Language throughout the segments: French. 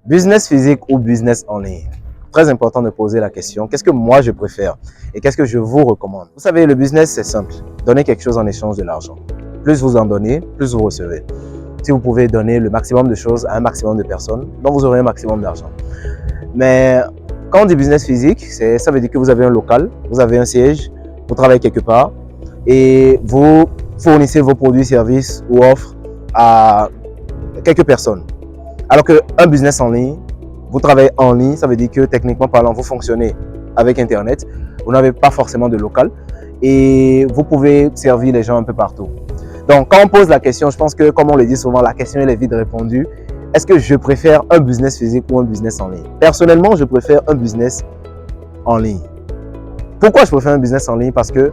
Business physique ou business en ligne? Très important de poser la question, qu'est-ce que moi je préfère et qu'est-ce que je vous recommande? Vous savez, le business c'est simple, donnez quelque chose en échange de l'argent. Plus vous en donnez, plus vous recevez. Si vous pouvez donner le maximum de choses à un maximum de personnes, donc vous aurez un maximum d'argent. Mais quand on dit business physique, ça veut dire que vous avez un local, vous avez un siège, vous travaillez quelque part et vous fournissez vos produits, services ou offres à quelques personnes. Alors qu'un business en ligne, vous travaillez en ligne, ça veut dire que techniquement parlant, vous fonctionnez avec Internet, vous n'avez pas forcément de local et vous pouvez servir les gens un peu partout. Donc, quand on pose la question, je pense que, comme on le dit souvent, la question elle est vite répondue. Est-ce que je préfère un business physique ou un business en ligne? Personnellement, je préfère un business en ligne. Pourquoi je préfère un business en ligne? Parce que,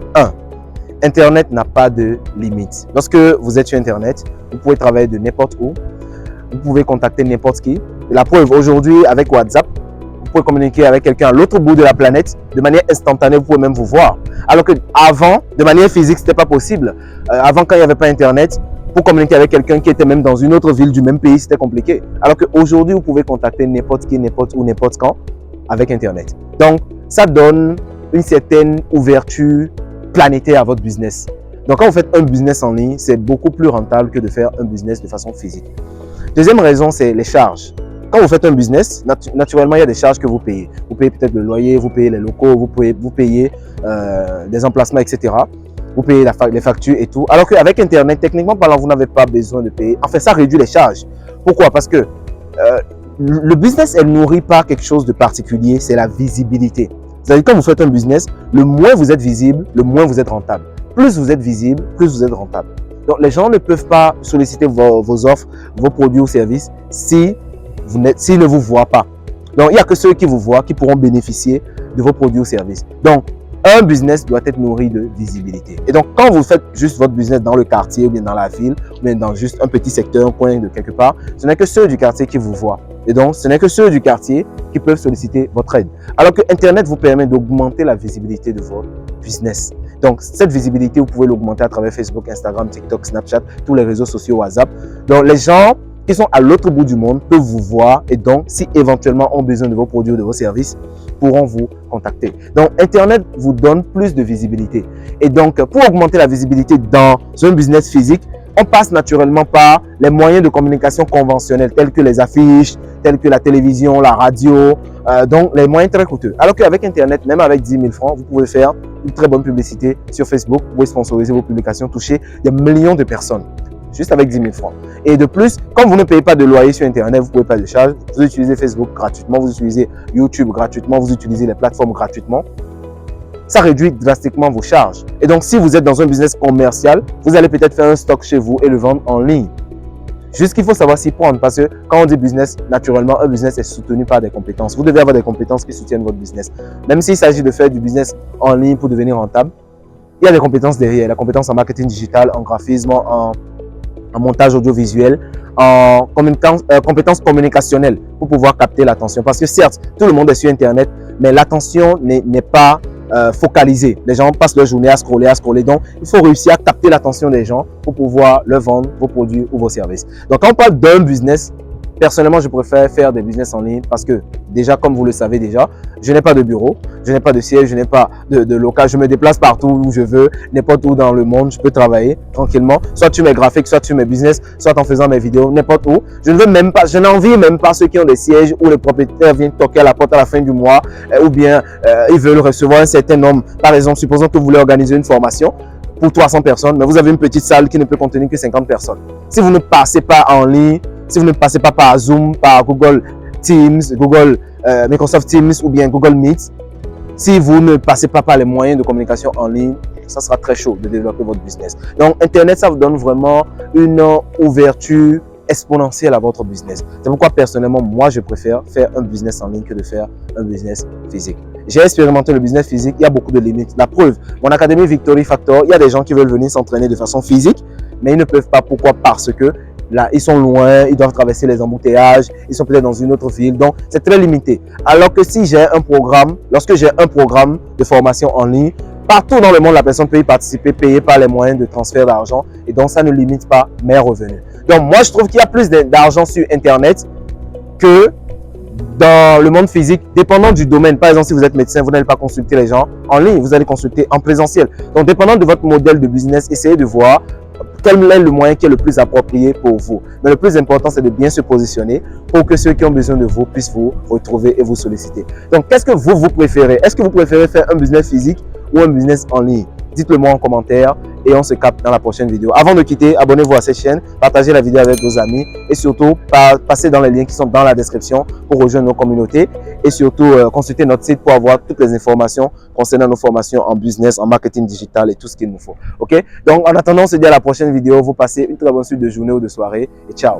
Internet n'a pas de limite. Lorsque vous êtes sur Internet, vous pouvez travailler de n'importe où. Vous pouvez contacter n'importe qui. La preuve, aujourd'hui, avec WhatsApp, vous pouvez communiquer avec quelqu'un à l'autre bout de la planète de manière instantanée, vous pouvez même vous voir. Alors qu'avant, de manière physique, ce n'était pas possible. Avant, quand il n'y avait pas Internet, pour communiquer avec quelqu'un qui était même dans une autre ville du même pays, c'était compliqué. Alors qu'aujourd'hui, vous pouvez contacter n'importe qui, n'importe où, n'importe quand avec Internet. Donc, ça donne une certaine ouverture planétaire à votre business. Donc, quand vous faites un business en ligne, c'est beaucoup plus rentable que de faire un business de façon physique. Deuxième raison, c'est les charges. Quand vous faites un business, naturellement, il y a des charges que vous payez. Vous payez peut-être le loyer, vous payez les locaux, vous payez des emplacements, etc. Vous payez les factures et tout. Alors qu'avec Internet, techniquement parlant, vous n'avez pas besoin de payer. En fait, ça réduit les charges. Pourquoi? Parce que le business, elle ne nourrit pas quelque chose de particulier, c'est la visibilité. C'est-à-dire quand vous faites un business, le moins vous êtes visible, le moins vous êtes rentable. Plus vous êtes visible, plus vous êtes rentable. Donc, les gens ne peuvent pas solliciter vos offres, vos produits ou services s'ils ne vous voient pas. Donc, il n'y a que ceux qui vous voient qui pourront bénéficier de vos produits ou services. Donc, un business doit être nourri de visibilité. Et donc, quand vous faites juste votre business dans le quartier ou bien dans la ville, ou bien dans juste un petit secteur, un coin de quelque part, ce n'est que ceux du quartier qui vous voient. Et donc, ce n'est que ceux du quartier qui peuvent solliciter votre aide. Alors que Internet vous permet d'augmenter la visibilité de votre business. Donc, cette visibilité, vous pouvez l'augmenter à travers Facebook, Instagram, TikTok, Snapchat, tous les réseaux sociaux, WhatsApp. Donc, les gens qui sont à l'autre bout du monde peuvent vous voir et donc, si éventuellement ont besoin de vos produits ou de vos services, pourront vous contacter. Donc, Internet vous donne plus de visibilité. Et donc, pour augmenter la visibilité dans un business physique, on passe naturellement par les moyens de communication conventionnels tels que les affiches, tels que la télévision, la radio, donc les moyens très coûteux. Alors qu'avec Internet, même avec 10 000 francs, vous pouvez faire une très bonne publicité sur Facebook, vous pouvez sponsoriser vos publications, toucher des millions de personnes, juste avec 10 000 francs. Et de plus, comme vous ne payez pas de loyer sur Internet, vous ne pouvez pas de charge, vous utilisez Facebook gratuitement, vous utilisez YouTube gratuitement, vous utilisez les plateformes gratuitement. Ça réduit drastiquement vos charges. Et donc, si vous êtes dans un business commercial, vous allez peut-être faire un stock chez vous et le vendre en ligne. Juste qu'il faut savoir s'y prendre parce que quand on dit business, naturellement, un business est soutenu par des compétences. Vous devez avoir des compétences qui soutiennent votre business. Même s'il s'agit de faire du business en ligne pour devenir rentable, il y a des compétences derrière. La compétence en marketing digital, en graphisme, en montage audiovisuel, en compétences communicationnelles pour pouvoir capter l'attention. Parce que certes, tout le monde est sur Internet, mais l'attention n'est pas focalisée. Les gens passent leur journée à scroller. Donc, il faut réussir à capter l'attention des gens pour pouvoir leur vendre vos produits ou vos services. Donc, quand on parle d'un business, personnellement, je préfère faire des business en ligne parce que déjà, comme vous le savez déjà, je n'ai pas de bureau, je n'ai pas de siège, je n'ai pas de local. Je me déplace partout où je veux, n'importe où dans le monde, je peux travailler tranquillement, soit sur mes graphiques, soit sur mes business, soit en faisant mes vidéos, n'importe où. Je n'envie même pas ceux qui ont des sièges où les propriétaires viennent toquer à la porte à la fin du mois ou bien ils veulent recevoir un certain nombre. Par exemple, supposons que vous voulez organiser une formation pour 300 personnes, mais vous avez une petite salle qui ne peut contenir que 50 personnes. Si vous ne passez pas en ligne, si vous ne passez pas par Zoom, par Google Teams, Microsoft Teams ou bien Google Meet, si vous ne passez pas par les moyens de communication en ligne, ça sera très chaud de développer votre business. Donc, Internet, ça vous donne vraiment une ouverture exponentielle à votre business. C'est pourquoi, personnellement, moi, je préfère faire un business en ligne que de faire un business physique. J'ai expérimenté le business physique, il y a beaucoup de limites. La preuve, mon académie Victory Factor, il y a des gens qui veulent venir s'entraîner de façon physique, mais ils ne peuvent pas. Pourquoi? Parce que là, ils sont loin, ils doivent traverser les embouteillages, ils sont peut-être dans une autre ville, donc c'est très limité. Alors que si j'ai un programme, lorsque j'ai un programme de formation en ligne, partout dans le monde, la personne peut y participer, payée par les moyens de transfert d'argent, et donc ça ne limite pas mes revenus. Donc moi, je trouve qu'il y a plus d'argent sur Internet que dans le monde physique, dépendant du domaine. Par exemple, si vous êtes médecin, vous n'allez pas consulter les gens en ligne, vous allez consulter en présentiel. Donc, dépendant de votre modèle de business, essayez de voir quel est le moyen qui est le plus approprié pour vous. Mais le plus important, c'est de bien se positionner pour que ceux qui ont besoin de vous puissent vous retrouver et vous solliciter. Donc, qu'est-ce que vous préférez? Est-ce que vous préférez faire un business physique ou un business en ligne? Dites-le moi en commentaire et on se capte dans la prochaine vidéo. Avant de quitter, abonnez-vous à cette chaîne, partagez la vidéo avec vos amis et surtout, passez dans les liens qui sont dans la description pour rejoindre nos communautés et surtout, consultez notre site pour avoir toutes les informations concernant nos formations en business, en marketing digital et tout ce qu'il nous faut. Ok? Donc, en attendant, on se dit à la prochaine vidéo. Vous passez une très bonne suite de journée ou de soirée et ciao!